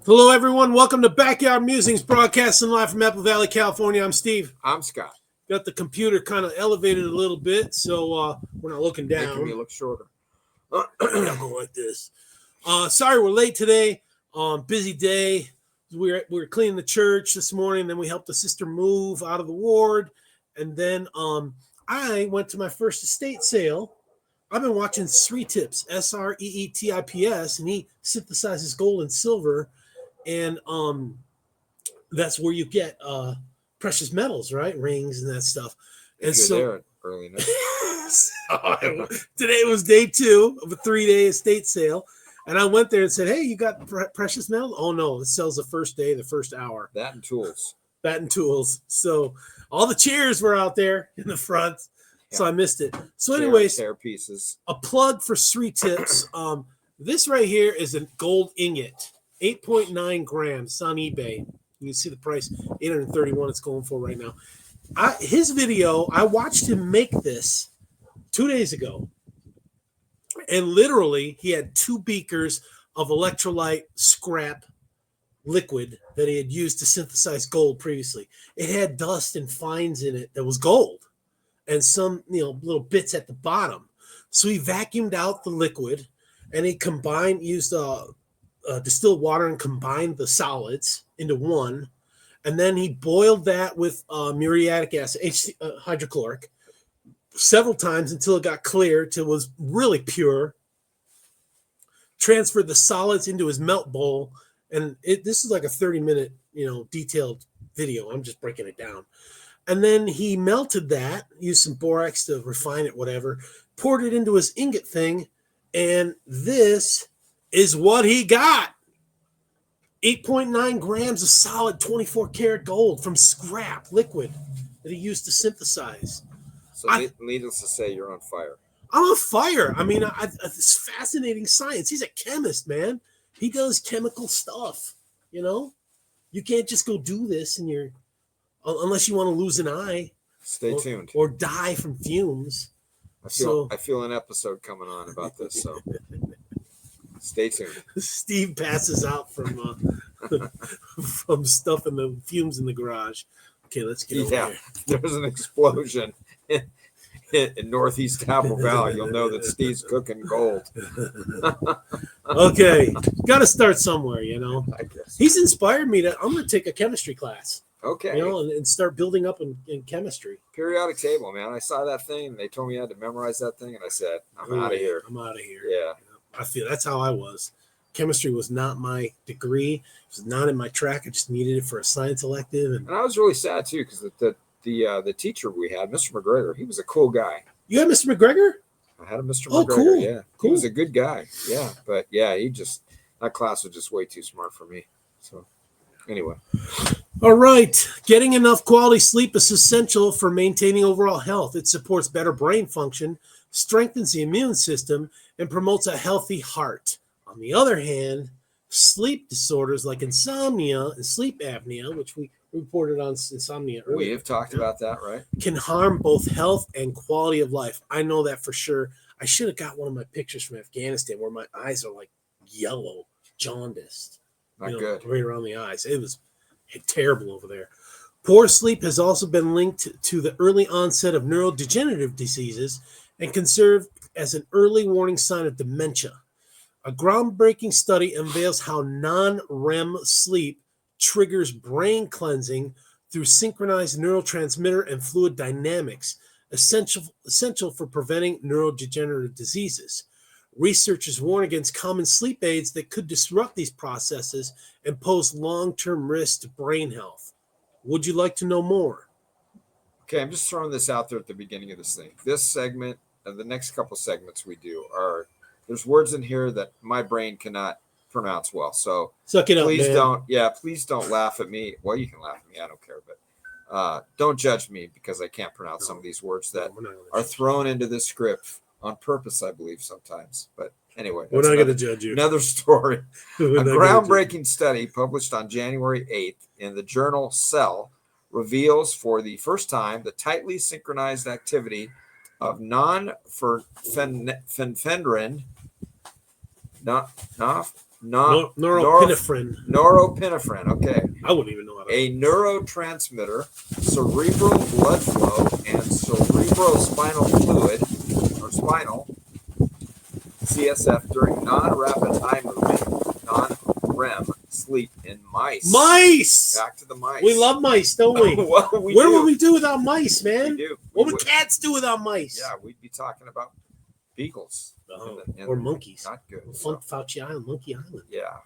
Hello, everyone. Welcome to Backyard Musings, broadcasting live from Apple Valley, California. I'm Steve. I'm Scott. Got the computer kind of elevated a little bit, so we're not looking down. Making me look shorter. I'll go like this. Sorry we're late today. Busy day. We were cleaning the church this morning. Then we helped a sister move out of the ward, and then I went to my first estate sale. I've been watching Sreetips, Sreetips, and he synthesizes gold and silver. And that's where you get precious metals, right? Rings and that stuff. And so there early enough. Today was day 2 of a 3-day estate sale, and I went there and said, "Hey, you got precious metals?" Oh no, it sells the first day, the first hour. That and tools. So all the chairs were out there in the front, so I missed it. So, anyways, hair pieces. A plug for Sreetips. This right here is a gold ingot. 8.9 grams. It's on eBay. You can see the price, $831 it's going for right now. His video, I watched him make this 2 days ago. And literally, he had 2 beakers of electrolyte scrap liquid that he had used to synthesize gold previously. It had dust and fines in it that was gold and some, little bits at the bottom. So he vacuumed out the liquid and he used distilled water and combined the solids into one, and then he boiled that with muriatic acid, hydrochloric, several times until it got clear, till it was really pure. Transferred the solids into his melt bowl, and this is like a 30-minute, detailed video. I'm just breaking it down. And then he melted that, used some borax to refine it, whatever, poured it into his ingot thing, and this is what he got. 8.9 grams of solid 24 karat gold from scrap liquid that he used to synthesize. So needless to say, you're on fire. I'm on fire. I mean, it's fascinating science. He's a chemist, man. He does chemical stuff, You can't just go do this unless you want to lose an eye. Stay tuned. Or die from fumes. I feel an episode coming on about this, so stay tuned. Steve passes out from from stuff in the fumes in the garage. Okay, let's get over there. There's an explosion in Northeast Apple Valley. You'll know that Steve's cooking gold. Okay, got to start somewhere, I guess. He's inspired me I'm going to take a chemistry class. Okay. And start building up in chemistry. Periodic table, man. I saw that thing, and they told me I had to memorize that thing, and I said, I'm out of here. Yeah. I feel that's how I was. Chemistry was not my degree. It was not in my track. I just needed it for a science elective. And I was really sad, too, because the teacher we had, Mr. McGregor, he was a cool guy. You had Mr. McGregor? I had a Mr. McGregor, cool. Yeah. Cool. He was a good guy, yeah. But, yeah, that class was just way too smart for me. So, anyway. All right. Getting enough quality sleep is essential for maintaining overall health. It supports better brain function, strengthens the immune system, and promotes a healthy heart. On the other hand, sleep disorders like insomnia and sleep apnea, which we reported on insomnia earlier. We have talked about that, right? Can harm both health and quality of life. I know that for sure. I should have got one of my pictures from Afghanistan where my eyes are like yellow, jaundiced. Not good. Right around the eyes. It was terrible over there. Poor sleep has also been linked to the early onset of neurodegenerative diseases and can serve as an early warning sign of dementia. A groundbreaking study unveils how non-REM sleep triggers brain cleansing through synchronized neurotransmitter and fluid dynamics, essential for preventing neurodegenerative diseases. Researchers warn against common sleep aids that could disrupt these processes and pose long-term risks to brain health. Would you like to know more? Okay, I'm just throwing this out there at the beginning of this thing. This segment, the next couple segments we do there's words in here that my brain cannot pronounce well. So suck it up, man. Please don't laugh at me. Well, you can laugh at me. I don't care, but don't judge me because I can't pronounce some of these words that are thrown into this script on purpose, I believe sometimes. But anyway, we're not going to judge you. Another story. A groundbreaking study published on January 8th in the journal Cell reveals for the first time the tightly synchronized activity of non-phenphendrin Norepinephrine. Okay. I wouldn't even know how to. A neurotransmitter, cerebral blood flow, and cerebrospinal fluid, or spinal, CSF, during non-rapid eye movement, non-REM sleep in mice. Mice! Back to the mice. We love mice, don't we? Well, what do. would we do without mice, man? We do. What would cats do without mice? Yeah, we'd be talking about beagles. Or monkeys. Not good. Fauci Island, Monkey Island. Yeah.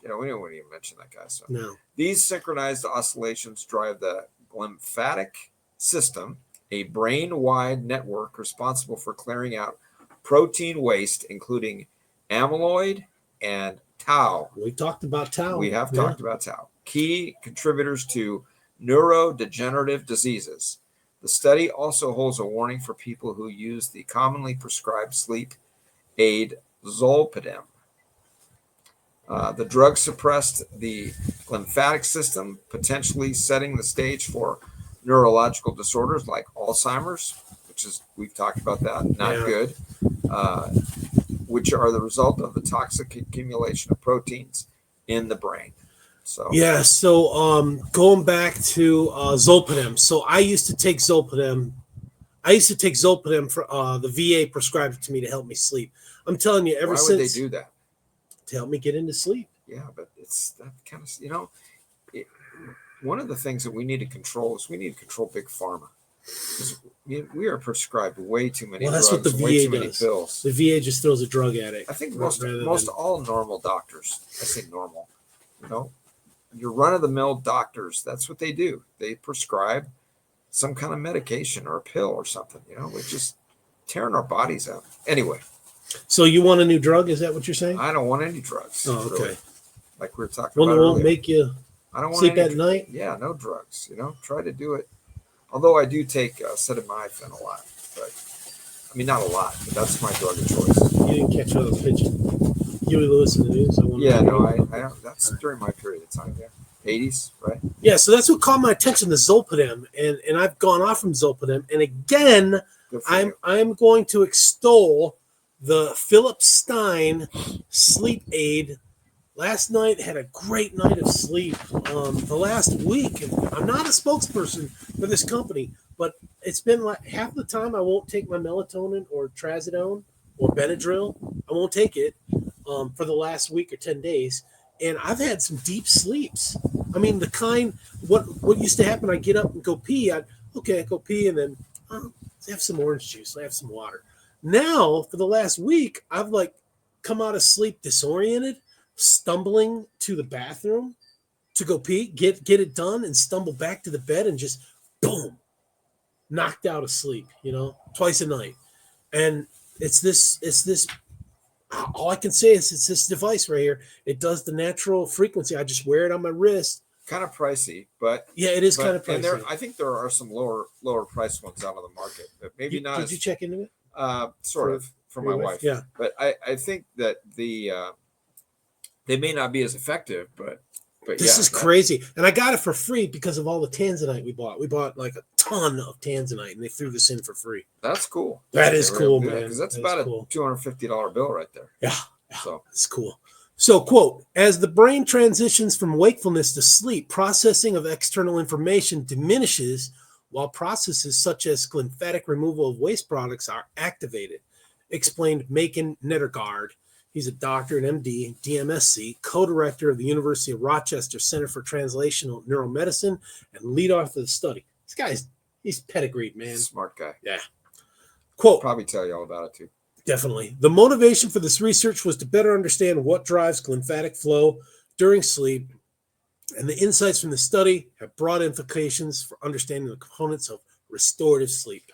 We don't even mention that guy. So. No. These synchronized oscillations drive the lymphatic system, a brain-wide network responsible for clearing out protein waste, including amyloid and tau. We talked about tau. We have talked about tau. Key contributors to neurodegenerative diseases. The study also holds a warning for people who use the commonly prescribed sleep aid Zolpidem. The drug suppressed the lymphatic system, potentially setting the stage for neurological disorders like Alzheimer's, which is, we've talked about that, not good, which are the result of the toxic accumulation of proteins in the brain. So going back to Zolpidem. So I used to take Zolpidem. For the VA prescribed it to me to help me sleep. I'm telling you, Why would they do that? To help me get into sleep. Yeah, but it's that kind of, one of the things that we need to control is big pharma. We are prescribed way too many drugs, that's what the VA way too does. Many pills. The VA just throws a drug at it. I think most all normal doctors, I say normal, your run-of-the-mill doctors, that's what they do. They prescribe some kind of medication or a pill or something, we're just tearing our bodies out. Anyway. So you want a new drug? Is that what you're saying? I don't want any drugs. Oh, okay. Really. Like we were talking One about that won't earlier. make you I don't want sleep at night? Yeah, no drugs. Try to do it. Although I do take acetaminophen a lot. But, not a lot, but that's my drug of choice. You didn't catch another pigeon. Huey Lewis in the news? I don't. That's during my period of time, yeah. 80s, right? Yeah, so that's what caught my attention, the Zolpidem. And I've gone off from Zolpidem. And again, I'm going to extol the Philip Stein sleep aid. Last night had a great night of sleep. The last week, I'm not a spokesperson for this company, but it's been like half the time I won't take my melatonin or trazodone or Benadryl. I won't take it for the last week or 10 days. And I've had some deep sleeps. The kind, what used to happen, I get up and go pee. I go pee and then have some orange juice. I have some water. Now, for the last week, I've come out of sleep disoriented, stumbling to the bathroom to go pee, get it done, and stumble back to the bed and just boom, knocked out of sleep. Twice a night. And it's this. All I can say is it's this device right here. It does the natural frequency. I just wear it on my wrist. Kind of pricey, but yeah, it is kind of pricey. And I think there are some lower priced ones out on the market, but maybe not. Did you check into it? Sort of for my wife. Yeah, but I think that they may not be as effective, but this is crazy. And I got it for free because of all the tanzanite we bought. We bought a ton of tanzanite, and they threw this in for free. That's cool. That is cool, man. Because that's about a $250 bill right there. Yeah, so it's cool. So, quote, as the brain transitions from wakefulness to sleep, processing of external information diminishes while processes such as lymphatic removal of waste products are activated, explained Macon Nedergaard. He's a doctor, an MD, DMSC, co-director of the University of Rochester Center for Translational Neuromedicine, and lead author of the study. This he's pedigreed, man. Smart guy. Yeah. Quote. Probably tell you all about it, too. Definitely. The motivation for this research was to better understand what drives lymphatic flow during sleep, and the insights from the study have broad implications for understanding the components of restorative sleep.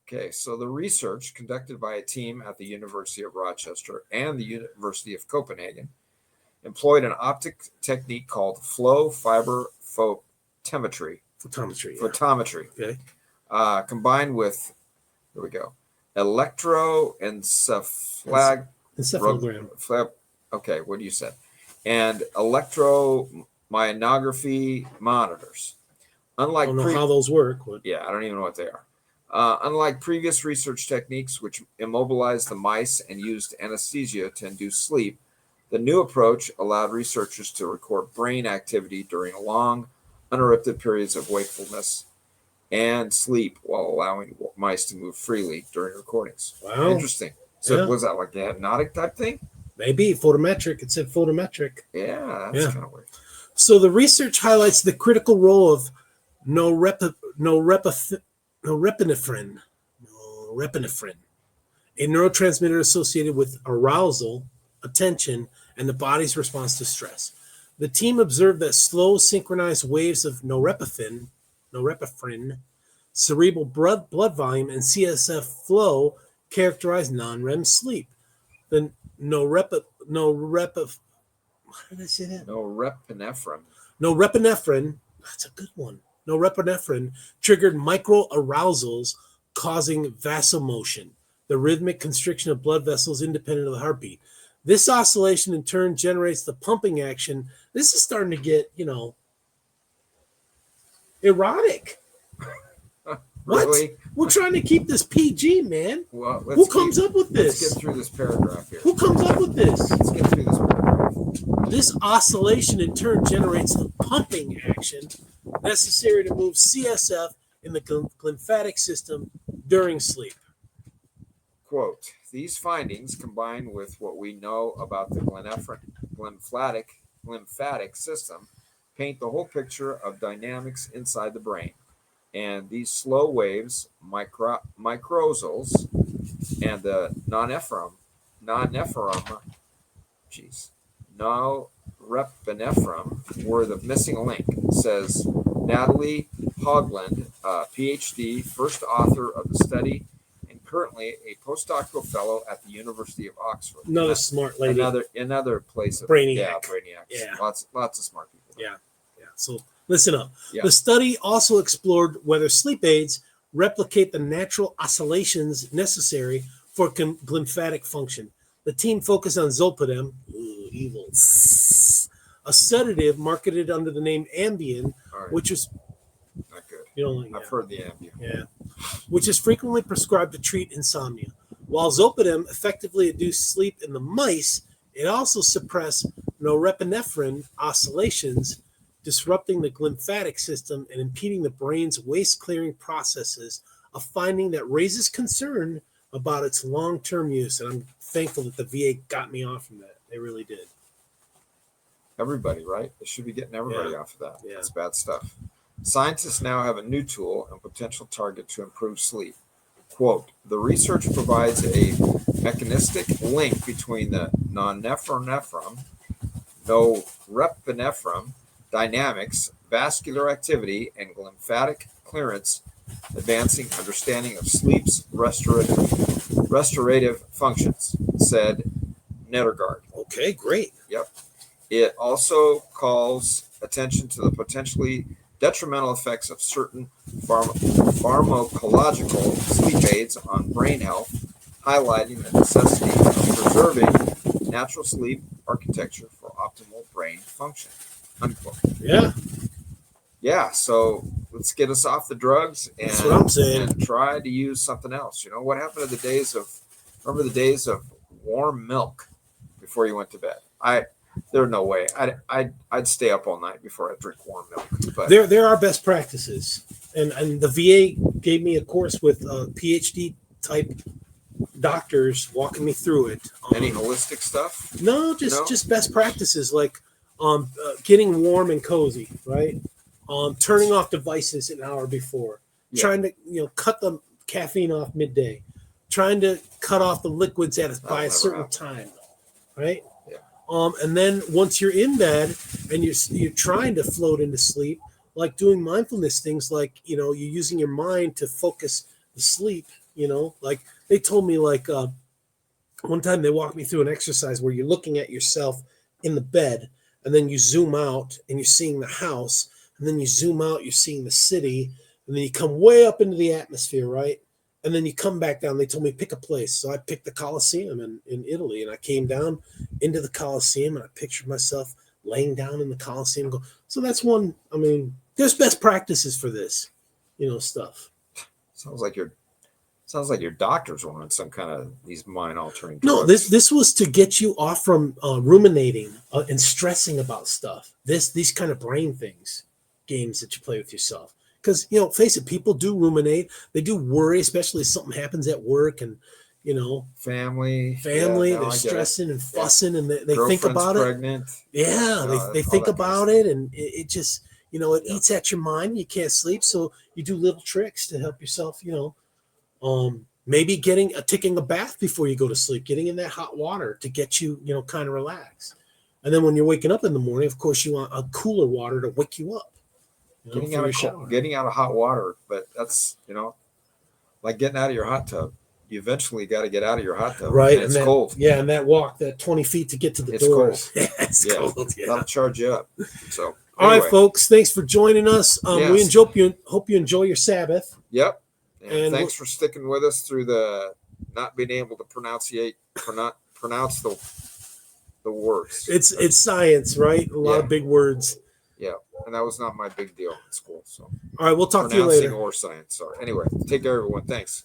Okay, so the research conducted by a team at the University of Rochester and the University of Copenhagen employed an optic technique called flow fiber photometry. Photometry. Okay. Combined with, here we go, electroencephalogram. Okay, what you said, and electromyography monitors. Unlike I don't know how those work. Yeah, I don't even know what they are. Unlike previous research techniques, which immobilized the mice and used anesthesia to induce sleep, The new approach allowed researchers to record brain activity during long, uninterrupted periods of wakefulness and sleep while allowing mice to move freely during recordings. Wow. Interesting. So Yeah. was that like a hypnotic type thing? Maybe photometric. It said photometric. Yeah, that's kind of weird. So the research highlights the critical role of norepinephrine, a neurotransmitter associated with arousal, attention, and the body's response to stress. The team observed that slow, synchronized waves of norepinephrine, cerebral blood volume, and CSF flow characterize non-REM sleep. The norepinephrine, that's a good one. Norepinephrine triggered microarousals causing vasomotion, the rhythmic constriction of blood vessels independent of the heartbeat. This oscillation in turn generates the pumping action. This is starting to get, erotic. Really? What? We're trying to keep this PG, man. Well, who comes up with this? Let's get through this paragraph here. Who comes up with this? Let's get through this paragraph. This oscillation in turn generates the pumping action necessary to move CSF in the lymphatic system during sleep. Quote, these findings, combined with what we know about the lymphatic system, paint the whole picture of dynamics inside the brain. And these slow waves, microarousals, and the norepinephrine, were the missing link, says Natalie Hogland, PhD, first author of the study, and currently a postdoctoral fellow at the University of Oxford. Another smart lady. Another place of Brainiac. Yeah. Lots of smart people. Yeah. So listen up. Yeah. The study also explored whether sleep aids replicate the natural oscillations necessary for lymphatic function. The team focused on Zolpidem, evil, a sedative marketed under the name Ambien, Right. which is not good. You don't like I've heard the Ambien. Yeah, which is frequently prescribed to treat insomnia. While Zolpidem effectively induced sleep in the mice, it also suppressed norepinephrine oscillations, disrupting the lymphatic system and impeding the brain's waste-clearing processes, a finding that raises concern about its long-term use. And I'm thankful that the VA got me off from that. They really did. Everybody, right? They should be getting everybody off of that. Yeah. That's bad stuff. Scientists now have a new tool and potential target to improve sleep. Quote, the research provides a mechanistic link between the norepinephrine dynamics, vascular activity, and lymphatic clearance, advancing understanding of sleep's restorative functions, said Nedergaard. Okay, great. Yep. It also calls attention to the potentially detrimental effects of certain pharmacological sleep aids on brain health, highlighting the necessity of preserving natural sleep architecture for optimal brain function. Unquote. Yeah, so let's get us off the drugs and, that's what I'm saying, and try to use something else. You know, what happened to the days of warm milk before you went to bed? There's no way. I'd stay up all night before I drink warm milk. But there are best practices, and the VA gave me a course with PhD type doctors walking me through it. Any holistic stuff? No, just best practices like getting warm and cozy, right? Turning off devices an hour before, trying to cut the caffeine off midday, trying to cut off the liquids by a certain time, right? And then once you're in bed and you're trying to float into sleep, like doing mindfulness things, like you're using your mind to focus the sleep. Like they told me, like one time they walked me through an exercise where you're looking at yourself in the bed, and then you zoom out and you're seeing the house, and then you zoom out, you're seeing the city, and then you come way up into the atmosphere, right? And then you come back down. They told me pick a place. So I picked the Colosseum in Italy, and I came down into the Colosseum, and I pictured myself laying down in the Colosseum. So that's one. I mean, there's best practices for this, stuff. Sounds like Sounds like your doctors were on some kind of these mind altering drugs. No, this was to get you off from ruminating and stressing about stuff. These kind of brain things, games that you play with yourself. Because, you know, face it, people do ruminate. They do worry, especially if something happens at work and, you know, family. Yeah, they're stressing and fussing, and they think about pregnant. it. Yeah, they think about it, and it just, you know, it eats at your mind. You can't sleep, so you do little tricks to help yourself, you know, maybe taking a bath before you go to sleep, getting in that hot water to get you, you know, kind of relaxed. And then when you're waking up in the morning, of course, you want a cooler water to wake you up. You know, getting out of hot water, but that's, you know, like getting out of your hot tub. You eventually got to get out of your hot tub, right? And it's cold. Yeah, and that walk, that 20 feet to get to the doors. Cold. It's cold. Yeah, that'll charge you up. So, all right, folks, thanks for joining us. We hope you enjoy your Sabbath. Yep, and thanks for sticking with us through the not being able to pronounce the words. It's science, right? A lot of big words. Yeah, and that was not my big deal in school. So, all right, we'll talk to you later. Pronouncing or science. Sorry. Anyway, take care, everyone. Thanks.